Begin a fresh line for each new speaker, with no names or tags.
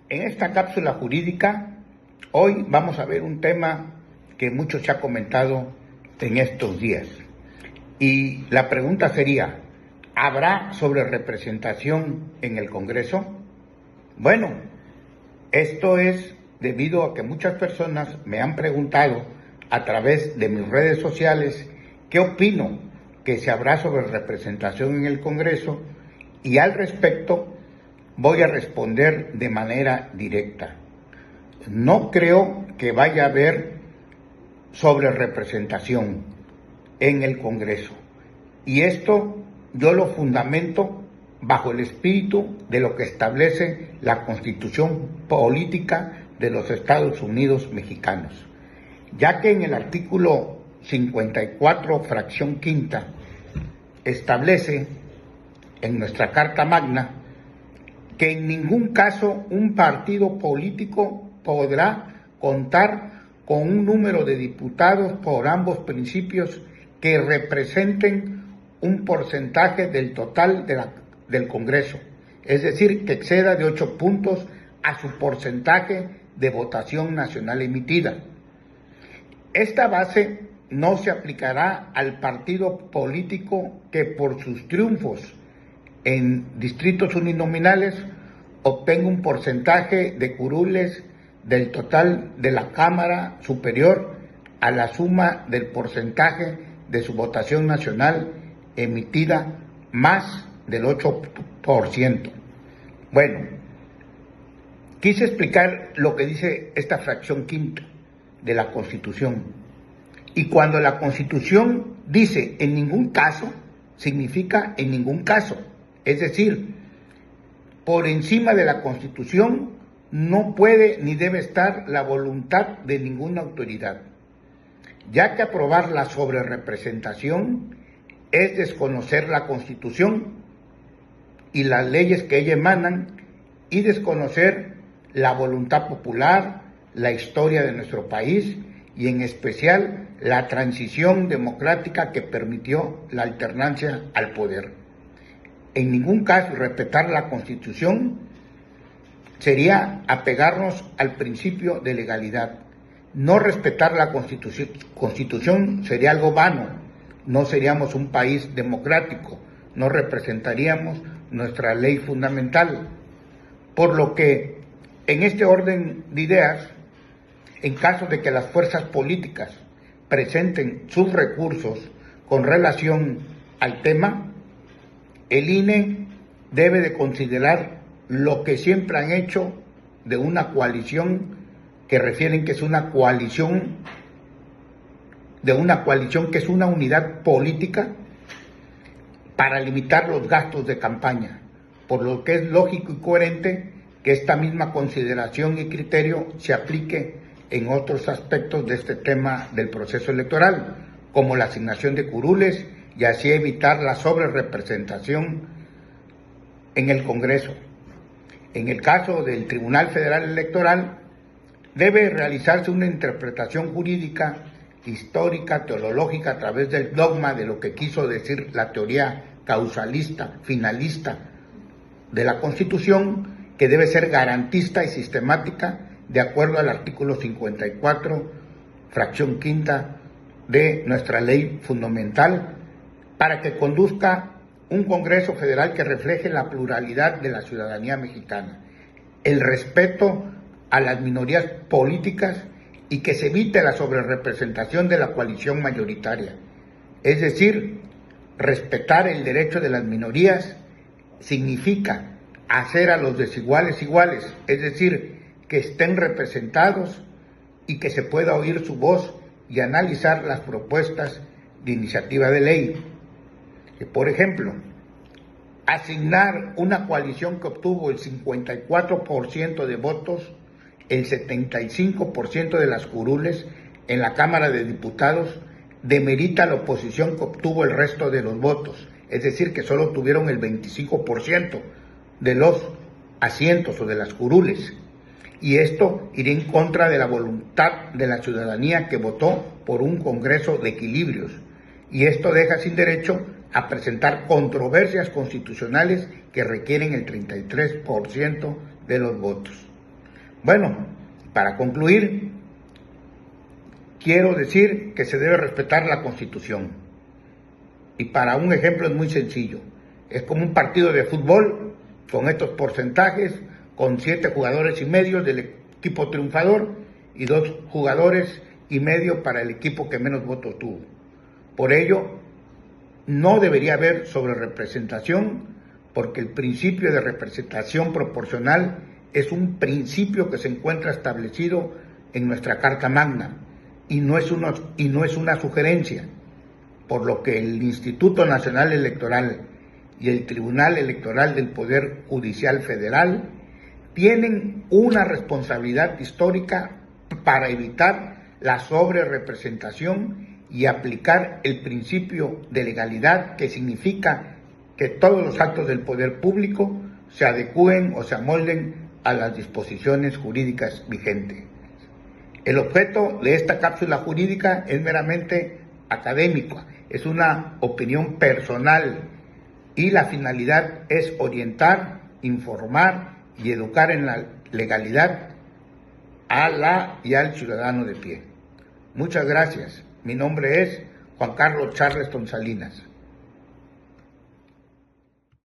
En esta cápsula jurídica, hoy vamos a ver un tema que mucho se ha comentado en estos días. Y la pregunta sería, ¿habrá sobrerepresentación en el Congreso? Bueno, esto es debido a que muchas personas me han preguntado a través de mis redes sociales qué opino que se habrá sobrerepresentación en el Congreso, y al respecto voy a responder de manera directa. No creo que vaya a haber sobrerepresentación en el Congreso. Y esto yo lo fundamento bajo el espíritu de lo que establece la Constitución Política de los Estados Unidos Mexicanos, ya que en el artículo 54, fracción quinta, establece en nuestra Carta Magna que en ningún caso un partido político podrá contar con un número de diputados por ambos principios que representen un porcentaje del total del Congreso, es decir, que exceda de 8 puntos a su porcentaje de votación nacional emitida. Esta base no se aplicará al partido político que por sus triunfos en distritos uninominales obtenga un porcentaje de curules del total de la Cámara superior a la suma del porcentaje de su votación nacional emitida más del 8%. Bueno, quise explicar lo que dice esta fracción quinta de la Constitución. Y cuando la Constitución dice en ningún caso, significa en ningún caso. Es decir, por encima de la Constitución no puede ni debe estar la voluntad de ninguna autoridad, ya que aprobar la sobrerepresentación es desconocer la Constitución y las leyes que ella emanan y desconocer la voluntad popular, la historia de nuestro país y en especial la transición democrática que permitió la alternancia al poder. En ningún caso respetar la Constitución sería apegarnos al principio de legalidad. No respetar la Constitución sería algo vano, no seríamos un país democrático, no representaríamos nuestra ley fundamental. Por lo que, en este orden de ideas, en caso de que las fuerzas políticas presenten sus recursos con relación al tema, el INE debe de considerar lo que siempre han hecho de una coalición, que refieren que es una coalición, que es una unidad política para limitar los gastos de campaña, por lo que es lógico y coherente que esta misma consideración y criterio se aplique en otros aspectos de este tema del proceso electoral, como la asignación de curules, y así evitar la sobrerepresentación en el Congreso. En el caso del Tribunal Federal Electoral, debe realizarse una interpretación jurídica, histórica, teológica, a través del dogma de lo que quiso decir la teoría causalista, finalista de la Constitución, que debe ser garantista y sistemática, de acuerdo al artículo 54, fracción quinta de nuestra ley fundamental, para que conduzca un Congreso Federal que refleje la pluralidad de la ciudadanía mexicana, el respeto a las minorías políticas y que se evite la sobrerepresentación de la coalición mayoritaria. Es decir, respetar el derecho de las minorías significa hacer a los desiguales iguales, es decir, que estén representados y que se pueda oír su voz y analizar las propuestas de iniciativa de ley. Por ejemplo, asignar una coalición que obtuvo el 54% de votos, el 75% de las curules en la Cámara de Diputados, demerita a la oposición que obtuvo el resto de los votos, es decir, que solo tuvieron el 25% de los asientos o de las curules. Y esto iría en contra de la voluntad de la ciudadanía que votó por un Congreso de equilibrios. Y esto deja sin derecho a presentar controversias constitucionales que requieren el 33% de los votos. Bueno, para concluir, quiero decir que se debe respetar la Constitución. Y para un ejemplo es muy sencillo. Es como un partido de fútbol con estos porcentajes, con 7 jugadores y medio del equipo triunfador y 2 jugadores y medio para el equipo que menos votos tuvo. Por ello, no debería haber sobrerepresentación, porque el principio de representación proporcional es un principio que se encuentra establecido en nuestra Carta Magna y no es una sugerencia, por lo que el Instituto Nacional Electoral y el Tribunal Electoral del Poder Judicial Federal tienen una responsabilidad histórica para evitar la sobrerepresentación y aplicar el principio de legalidad, que significa que todos los actos del poder público se adecúen o se amolden a las disposiciones jurídicas vigentes. El objeto de esta cápsula jurídica es meramente académica, es una opinión personal y la finalidad es orientar, informar y educar en la legalidad a la y al ciudadano de pie. Muchas gracias. Mi nombre es Juan Carlos Charleston Salinas.